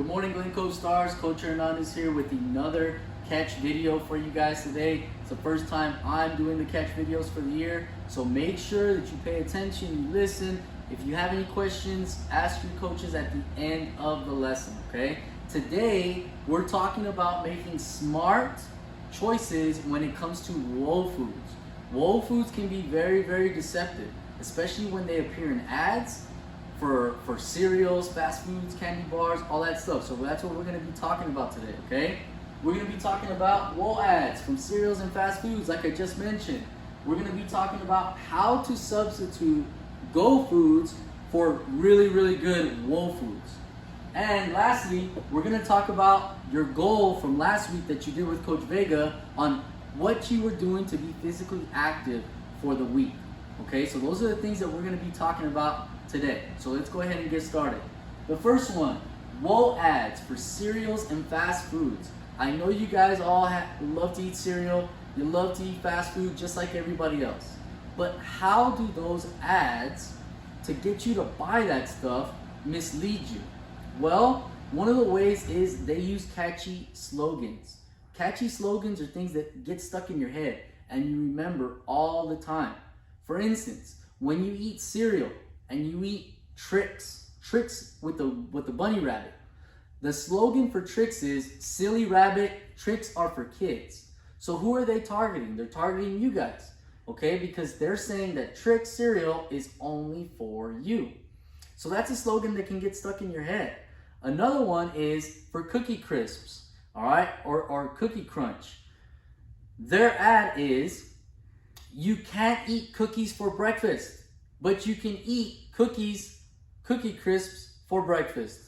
Good morning, Glencoe Stars. Coach Hernandez here with another catch video for you guys today. It's the first time I'm doing the catch videos for the year, so make sure that you pay attention, you listen. If you have any questions, ask your coaches at the end of the lesson, okay? Today, we're talking about making smart choices when it comes to whole foods. Whole foods can be very, very deceptive, especially when they appear in ads for cereals, fast foods, candy bars, all that stuff. So that's what we're going to be talking about today, okay? We're going to be talking about whole ads from cereals and fast foods, like I just mentioned. We're going to be talking about how to substitute Go foods for really, really good whole foods. And lastly, we're going to talk about your goal from last week that you did with Coach Vega on what you were doing to be physically active for the week. Okay, so those are the things that we're going to be talking about today. So let's go ahead and get started. The first one, whole ads for cereals and fast foods. I know you guys all love to eat cereal, you love to eat fast food just like everybody else. But how do those ads to get you to buy that stuff mislead you? Well, one of the ways is they use catchy slogans. Catchy slogans are things that get stuck in your head and you remember all the time. For instance, when you eat cereal and you eat Trix with the bunny rabbit, the slogan for Trix is "Silly rabbit, tricks are for kids." So who are they targeting? They're targeting you guys, okay? Because they're saying that Trix cereal is only for you. So that's a slogan that can get stuck in your head. Another one is for Cookie Crisps, all right, or Cookie Crunch. Their ad is, you can't eat cookies for breakfast, but you can eat Cookie Crisps for breakfast.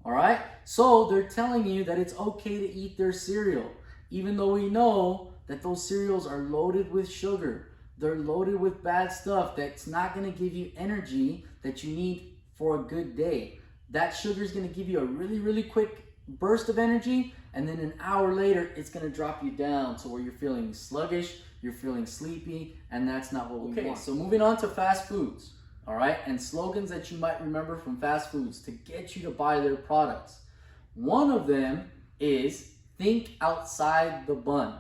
All right? So they're telling you that it's okay to eat their cereal, even though we know that those cereals are loaded with sugar. They're loaded with bad stuff that's not going to give you energy that you need for a good day. That sugar is going to give you a really, really quick burst of energy, and then an hour later, it's going to drop you down to where you're feeling sluggish, you're feeling sleepy, and that's not what we want. So moving on to fast foods, all right, and slogans that you might remember from fast foods to get you to buy their products. One of them is think outside the bun.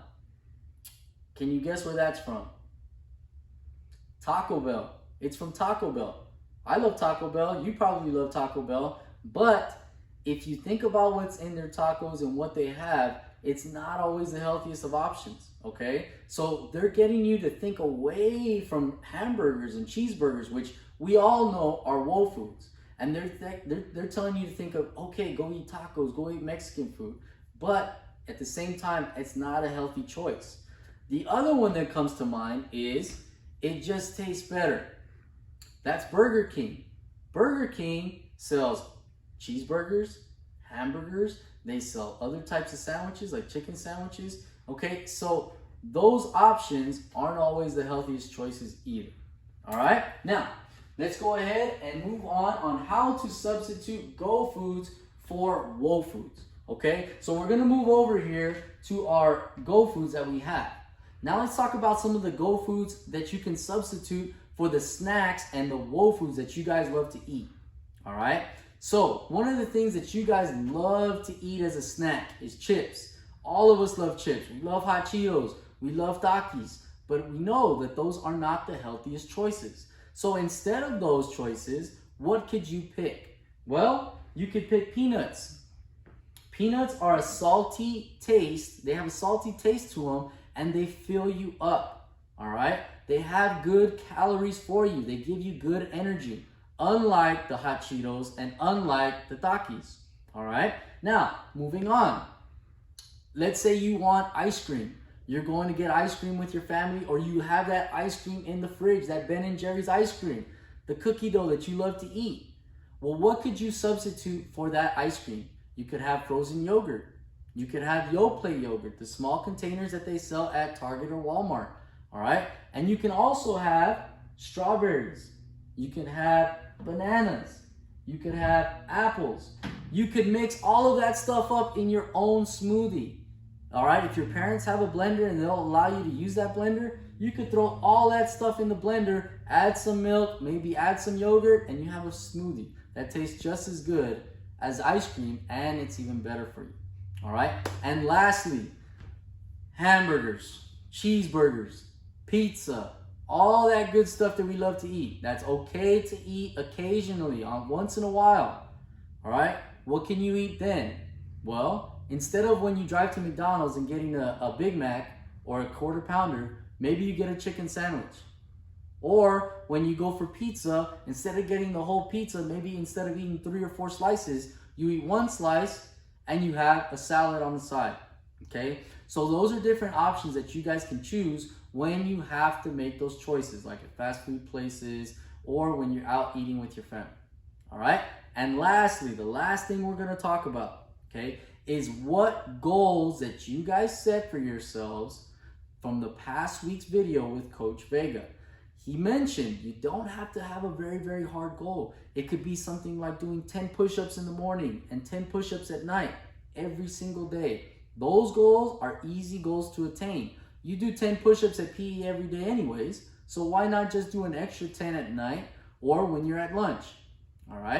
Can you guess where that's from? Taco Bell. It's from Taco Bell. I love Taco Bell. You probably love Taco Bell. But if you think about what's in their tacos and what they have, it's not always the healthiest of options, okay? So they're getting you to think away from hamburgers and cheeseburgers, which we all know are whole foods. And they're telling you to think of, okay, go eat tacos, go eat Mexican food. But at the same time, it's not a healthy choice. The other one that comes to mind is, it just tastes better. That's Burger King. Burger King sells cheeseburgers, hamburgers, they sell other types of sandwiches like chicken sandwiches. Okay, so those options aren't always the healthiest choices either. All right, now let's go ahead and move on how to substitute Go foods for whole foods. Okay, so we're gonna move over here to our Go foods that we have. Now let's talk about some of the Go foods that you can substitute for the snacks and the whole foods that you guys love to eat. All right, so one of the things that you guys love to eat as a snack is chips. All of us love chips. We love hot Cheetos. We love Takis. But we know that those are not the healthiest choices. So instead of those choices, what could you pick? Well, you could pick peanuts. Peanuts are a salty taste. They have a salty taste to them, and they fill you up. All right? They have good calories for you. They give you good energy, unlike the hot Cheetos and unlike the Takis. All right? Now, moving on. Let's say you want ice cream. You're going to get ice cream with your family, or you have that ice cream in the fridge, that Ben & Jerry's ice cream, the cookie dough that you love to eat. Well, what could you substitute for that ice cream? You could have frozen yogurt. You could have Yoplait yogurt, the small containers that they sell at Target or Walmart. All right? And you can also have strawberries. You can have bananas. You could have apples. You could mix all of that stuff up in your own smoothie. All right, if your parents have a blender and they'll allow you to use that blender, you could throw all that stuff in the blender, add some milk, maybe add some yogurt, and you have a smoothie that tastes just as good as ice cream, and it's even better for you. All right. And lastly, hamburgers, cheeseburgers, pizza, all that good stuff that we love to eat. That's okay to eat occasionally, once in a while. All right. What can you eat then? Well, instead of when you drive to McDonald's and getting a Big Mac or a quarter pounder, maybe you get a chicken sandwich. Or when you go for pizza, instead of getting the whole pizza, maybe instead of eating 3 or 4 slices, you eat 1 slice and you have a salad on the side. Okay? So those are different options that you guys can choose when you have to make those choices, like at fast food places or when you're out eating with your family. All right? And lastly, the last thing we're going to talk about, okay, is what goals that you guys set for yourselves from the past week's video with Coach Vega. He mentioned you don't have to have a very, very hard goal. It could be something like doing 10 push-ups in the morning and 10 push-ups at night every single day. Those goals are easy goals to attain. You do 10 push-ups at PE every day anyways, so why not just do an extra 10 at night or when you're at lunch? All right?